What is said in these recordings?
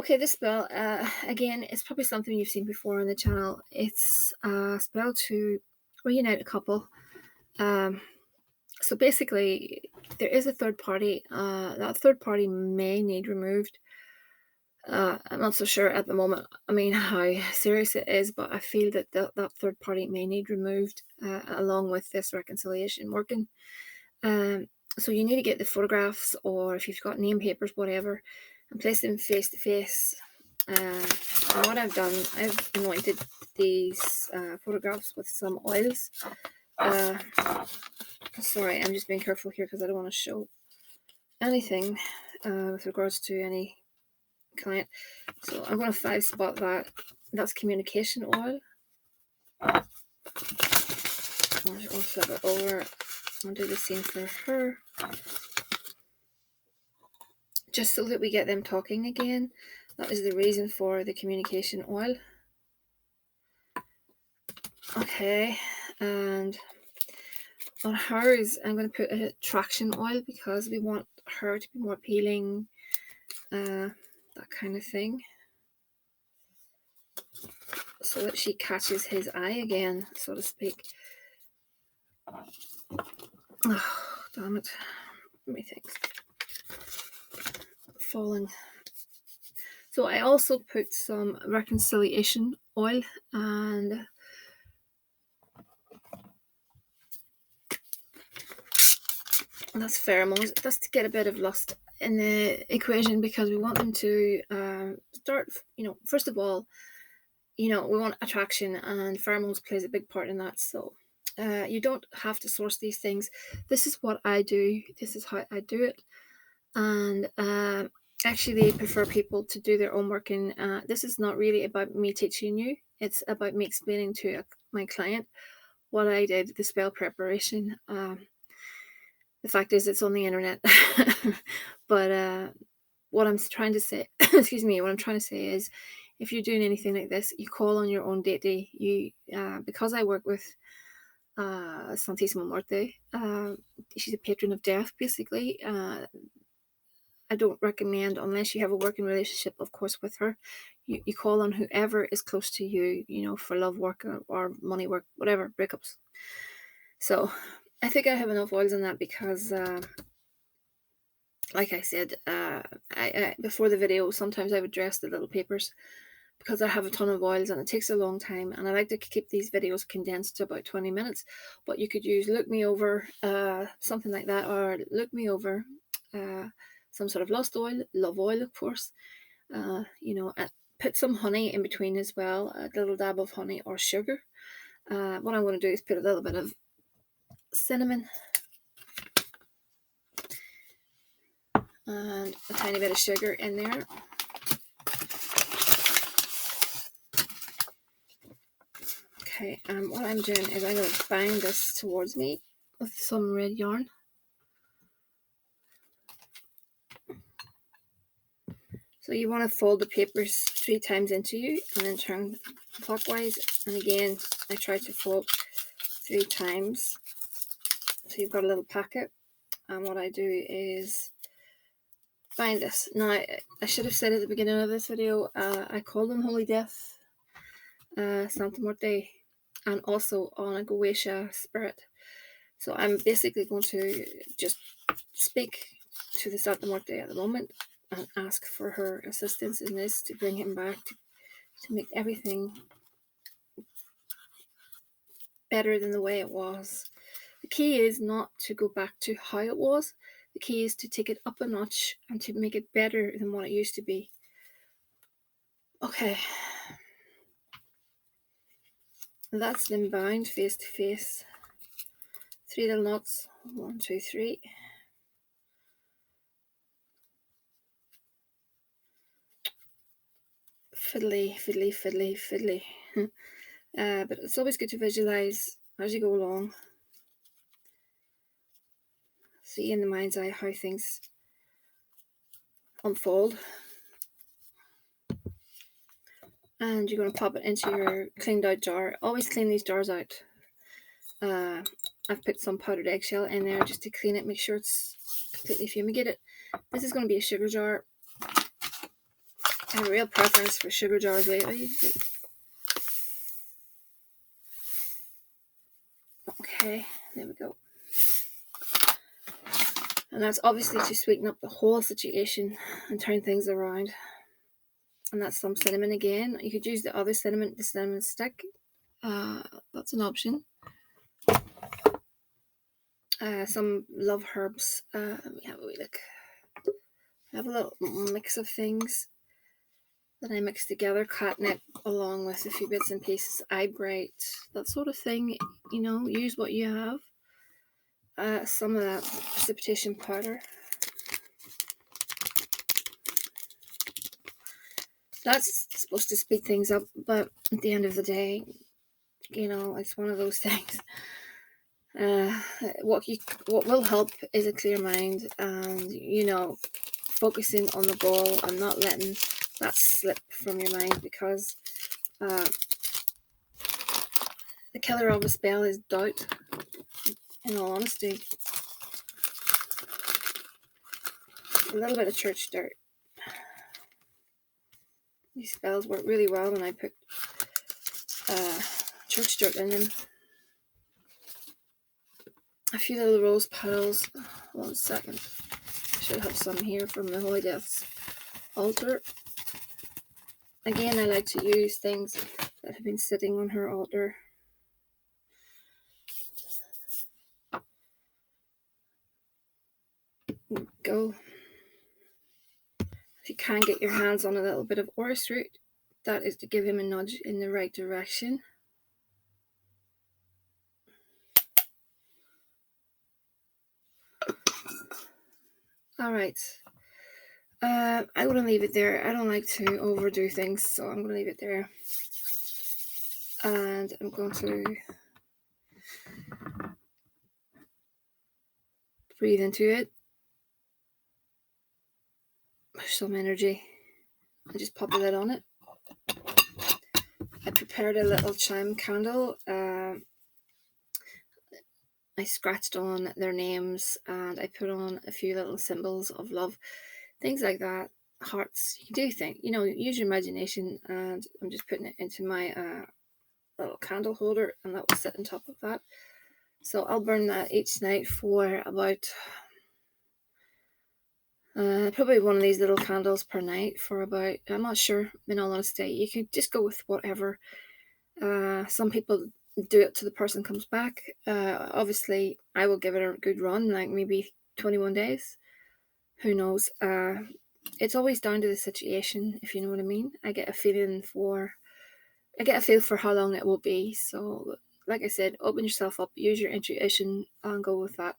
Okay, this spell, again, it's probably something you've seen before on the channel. It's a spell to reunite a couple. Um, so basically, there is a third party. That third party may need removed. I'm not so sure at the moment. I mean, how serious it is, but I feel that that third party may need removed along with this reconciliation working. Um, so you need to get the photographs, or if you've got name papers, whatever, and place them face to face. And what I've done, I've anointed these photographs with some oils. Uh, Sorry, I'm just being careful here because I don't want to show anything with regards to any client. So I'm going to 5-spot that. That's communication oil. I'll flip it over and do the same for her. Just so that we get them talking again. That is the reason for the communication oil. Okay, and on hers, I'm going to put a traction oil because we want her to be more appealing, that kind of thing, so that she catches his eye again, so to speak. Oh, damn it. Let me think. Falling. So I also put some reconciliation oil, and that's pheromones. That's to get a bit of lust in the equation, because we want them to start, first of all, we want attraction, and pheromones plays a big part in that. So you don't have to source these things. This is what I do. This is how I do it. And actually, they prefer people to do their own work. And this is not really about me teaching you. It's about me explaining to my client what I did, the spell preparation. The fact is, it's on the internet. But what I'm trying to say, excuse me, what I'm trying to say is, if you're doing anything like this, you call on your own deity. Because I work with Santissima Morte, she's a patron of death, basically. I don't recommend, unless you have a working relationship, of course, with her, you call on whoever is close to you, for love work or money work, whatever, breakups. So I think I have enough oils in that because, like I said, I before the video, sometimes I would dress the little papers because I have a ton of oils and it takes a long time, and I like to keep these videos condensed to about 20 minutes. But you could use Look Me Over, something like that, or Look Me Over, some sort of lust oil, love oil, of course. Put some honey in between as well, a little dab of honey or sugar. What I'm going to do is put a little bit of cinnamon and a tiny bit of sugar in there. Okay, what I'm doing is I'm going to bind this towards me with some red yarn. So you want to fold the papers 3 times into you and then turn clockwise. And again, I try to fold 3 times. So you've got a little packet. And what I do is bind this. Now, I should have said at the beginning of this video, I call them Holy Death, Santa Morte, and also on a Goetia spirit. So I'm basically going to just speak to the Santa Morte at the moment and ask for her assistance in this to bring him back, to make everything better than the way it was. The key is not to go back to how it was. The key is to take it up a notch and to make it better than what it used to be. Okay. That's them bound face to face. 3 little knots. 1, 2, 3. Fiddly, fiddly, fiddly, fiddly. But it's always good to visualize as you go along. See in the mind's eye how things unfold. And you're going to pop it into your cleaned out jar. Always clean these jars out. I've put some powdered eggshell in there just to clean it, make sure it's completely fumigated. This is going to be a sugar jar. I have a real preference for sugar jars lately. Okay, there we go. And that's obviously to sweeten up the whole situation and turn things around. And that's some cinnamon again. You could use the other cinnamon, the cinnamon stick. That's an option. Some love herbs. Let me have a wee look. I have a little mix of things that I mix together. Catnip along with a few bits and pieces. Eyebright, that sort of thing. You know, use what you have. Some of that precipitation powder. That's supposed to speed things up, but at the end of the day, you know, it's one of those things. What will help is a clear mind, and you know, focusing on the goal and not letting that slip from your mind, because the killer of a spell is doubt, in all honesty. A little bit of church dirt. These spells work really well when I put church dirt in them. A few little rose petals. 1 second. I should have some here from the Holy Death's altar. Again, I like to use things that have been sitting on her altar. Go. If you can get your hands on a little bit of orris root, that is to give him a nudge in the right direction. Alright. I'm going to leave it there. I don't like to overdo things, so I'm going to leave it there. And I'm going to breathe into it. Push some energy. And just pop the lid on it. I prepared a little chime candle. I scratched on their names and I put on a few little symbols of love, things like that, hearts. You can do things, you know, use your imagination. And I'm just putting it into my little candle holder, and that will sit on top of that. So I'll burn that each night for about probably one of these little candles per night for about, I'm not sure, in all honesty. You can just go with whatever. Some people do it till the person comes back. Obviously, I will give it a good run, like maybe 21 days. Who knows? It's always down to the situation, if you know what I mean. I get a feel for how long it will be. So, like I said, open yourself up, use your intuition, and go with that.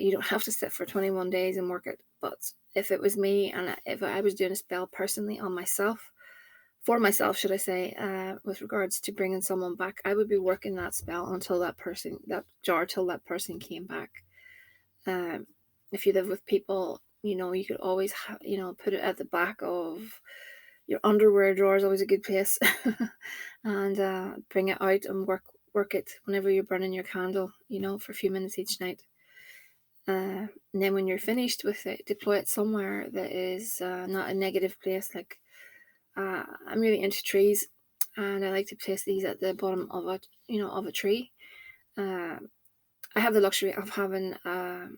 You don't have to sit for 21 days and work it. But if it was me, and if I was doing a spell personally on myself, for myself, should I say, with regards to bringing someone back, I would be working that spell until that person came back. If you live with people, you know, you could always, put it at the back of your underwear drawer is always a good place, and bring it out and work it whenever you're burning your candle, you know, for a few minutes each night. And then when you're finished with it, deploy it somewhere that is not a negative place. Like I'm really into trees, and I like to place these at the bottom of a tree. I have the luxury of having a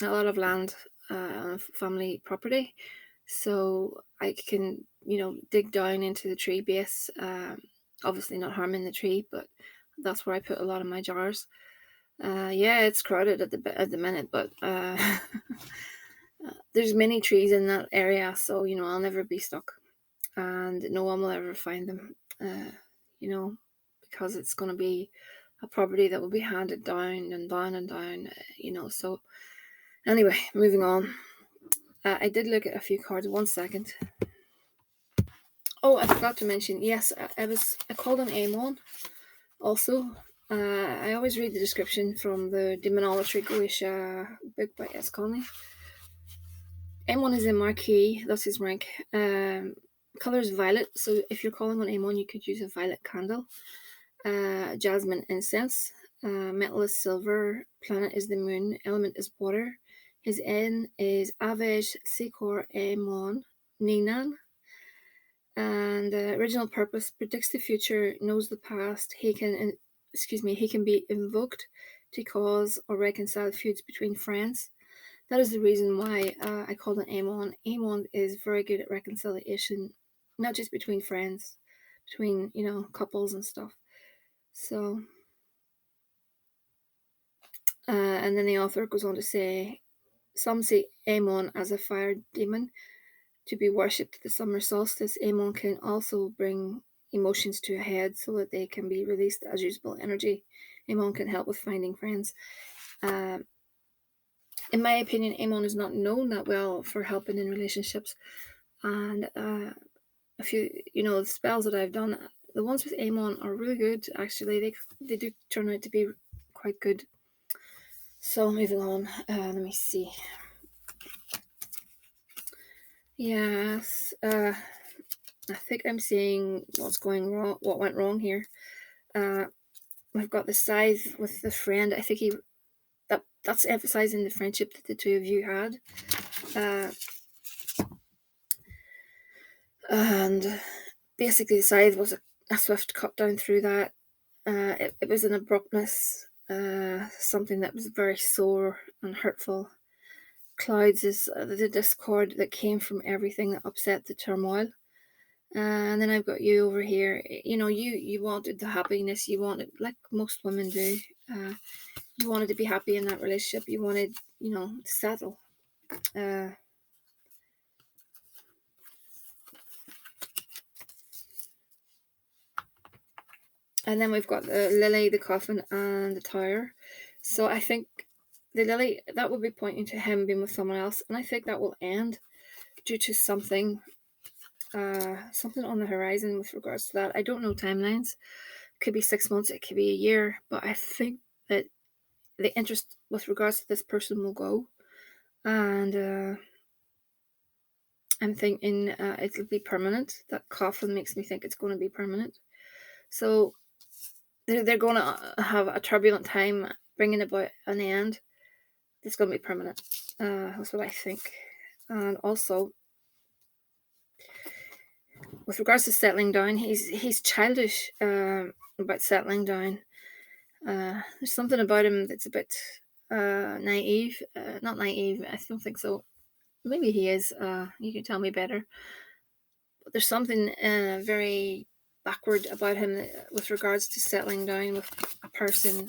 lot of land on family property, so I can dig down into the tree base. Obviously not harming the tree, but that's where I put a lot of my jars. Yeah, it's crowded at the minute, but there's many trees in that area, so I'll never be stuck, and no one will ever find them. Because it's going to be a property that will be handed down and down and down. So anyway, moving on. I did look at a few cards. 1 second. Oh, I forgot to mention. Yes, I called on Amon. Also, I always read the description from the Demonolatry Goetia book by S. Conley. Amon is a Marquis, that's his rank. Color is violet, so if you're calling on Amon, you could use a violet candle. Jasmine incense. Metal is silver. Planet is the moon. Element is water. His N is Avesh Sikor Amon. Ninan. And the original purpose: predicts the future, knows the past. He can be invoked to cause or reconcile feuds between friends. That is the reason why I called it Amon. Amon is very good at reconciliation, not just between friends, between couples and stuff. So, and then the author goes on to say, some see Amon as a fire demon to be worshipped at the summer solstice. Amon can also bring emotions to a head so that they can be released as usable energy. Amon can help with finding friends. In my opinion, Amon is not known that well for helping in relationships. And a few, the spells that I've done, the ones with Amon are really good. Actually, they do turn out to be quite good. So moving on, let me see. Yes, I think I'm seeing what's going wrong, what went wrong here. We've got the scythe with the friend. I think that's emphasizing the friendship that the two of you had. And basically the scythe was a swift cut down through that. It was an abruptness, something that was very sore and hurtful. Clouds is the discord that came from everything that upset the turmoil. And then I've got you over here. You wanted the happiness. You wanted, like most women do, you wanted to be happy in that relationship. You wanted, to settle. And then we've got the lily, the coffin, and the tower. So I think the lily, that will be pointing to him being with someone else. And I think that will end due to something on the horizon with regards to that. I don't know timelines. It could be 6 months, it could be a year. But I think that the interest with regards to this person will go. And I'm thinking it'll be permanent. That coffin makes me think it's going to be permanent. So they're going to have a turbulent time bringing about an end. It's going to be permanent. That's what I think. And also, with regards to settling down, he's childish about settling down. There's something about him that's a bit naive. Not naive, I don't think so. Maybe he is. You can tell me better. But there's something very backward about him with regards to settling down with a person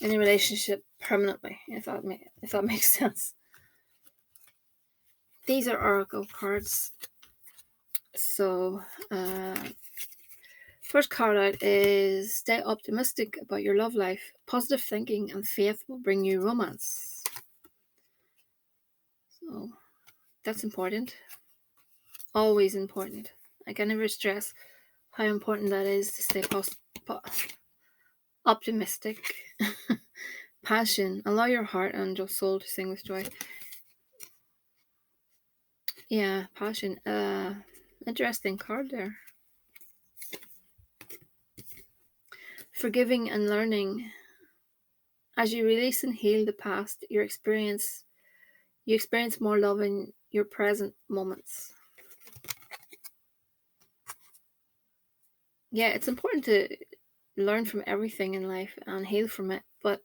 in a relationship permanently, if that makes sense. These are oracle cards. So, first card out is stay optimistic about your love life. Positive thinking and faith will bring you romance. So, that's important. Always important. I can never stress how important that is to stay optimistic. Passion. Allow your heart and your soul to sing with joy. Yeah, passion. Interesting card there. Forgiving and learning. As you release and heal the past, you experience more love in your present moments. Yeah, it's important to learn from everything in life and heal from it, but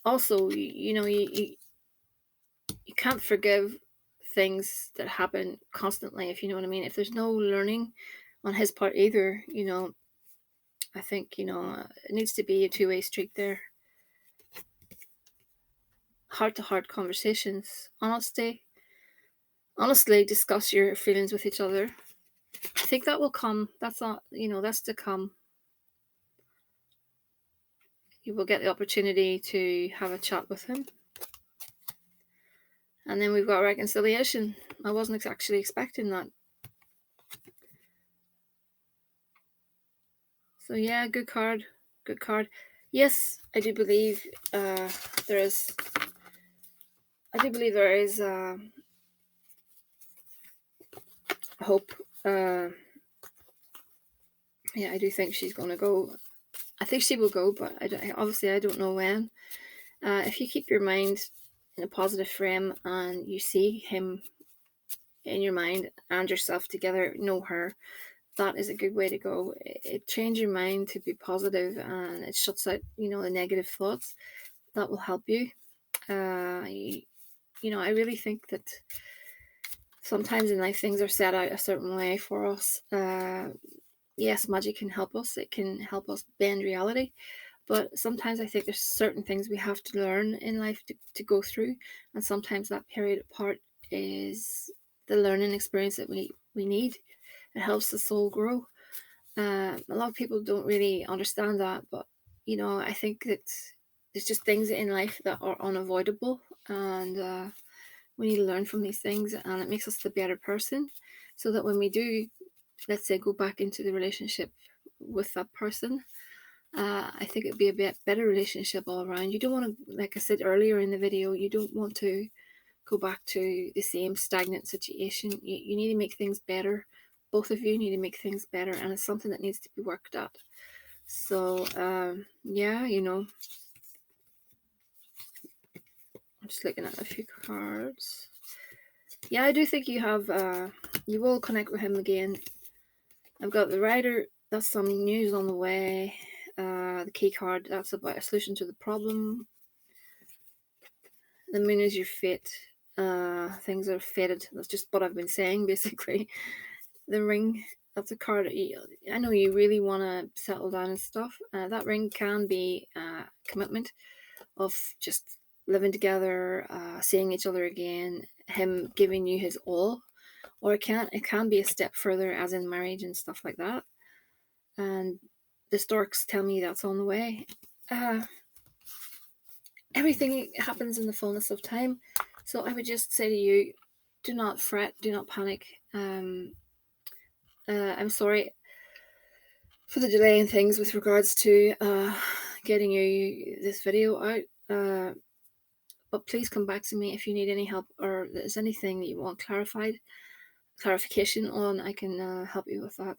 also, you can't forgive things that happen constantly, if you know what I mean. If there's no learning on his part either, I think, it needs to be a two-way street there. Heart-to-heart conversations, honestly discuss your feelings with each other. I think that will come. That's not, that's to come. You will get the opportunity to have a chat with him. And then we've got reconciliation. I wasn't actually expecting that. So yeah, good card. Yes, I do believe there is. Hope. Yeah, I do think she's going to go. I think she will go, but I don't know when. If you keep your mind in a positive frame and you see him in your mind and yourself together, know her. That is a good way to go. It trains your mind to be positive, and it shuts out, the negative thoughts. That will help you. I really think that sometimes in life things are set out a certain way for us. Yes, magic can help us. It can help us bend reality. But sometimes I think there's certain things we have to learn in life to go through. And sometimes that period apart is the learning experience that we need. It helps the soul grow. A lot of people don't really understand that. But, I think that there's just things in life that are unavoidable. And we need to learn from these things. And it makes us the better person. So that when we do, let's say, go back into the relationship with that person, I think it'd be a bit better relationship all around. You don't want to, like I said earlier in the video, you don't want to go back to the same stagnant situation. You need to make things better. Both of you need to make things better, and it's something that needs to be worked at. So, yeah, I'm just looking at a few cards. Yeah, I do think you will connect with him again. I've got the Rider, that's some news on the way. The key card, that's about a solution to the problem. The Moon is your fate. Things are fated. That's just what I've been saying, basically. The Ring, that's a card. I know you really want to settle down and stuff. That ring can be a commitment of just living together, seeing each other again, him giving you his all. Or it can be a step further, as in marriage and stuff like that. And the storks tell me that's on the way. Everything happens in the fullness of time. So I would just say to you, do not fret, do not panic. I'm sorry for the delay in things with regards to getting you this video out. But please come back to me if you need any help, or there's anything that you want clarification on. I can help you with that.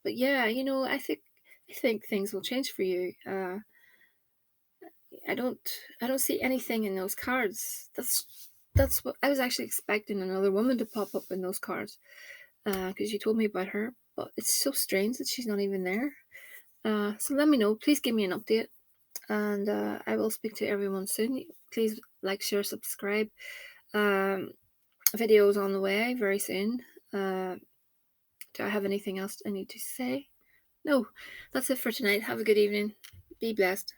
But yeah, I think things will change for you. I don't see anything in those cards. That's what I was actually expecting, another woman to pop up in those cards, because you told me about her, but it's so strange that she's not even there. So let me know. Please give me an update, and I will speak to everyone soon. Please like, share, subscribe. Videos on the way very soon. Do I have anything else I need to say? No, that's it for tonight. Have a good evening. Be blessed.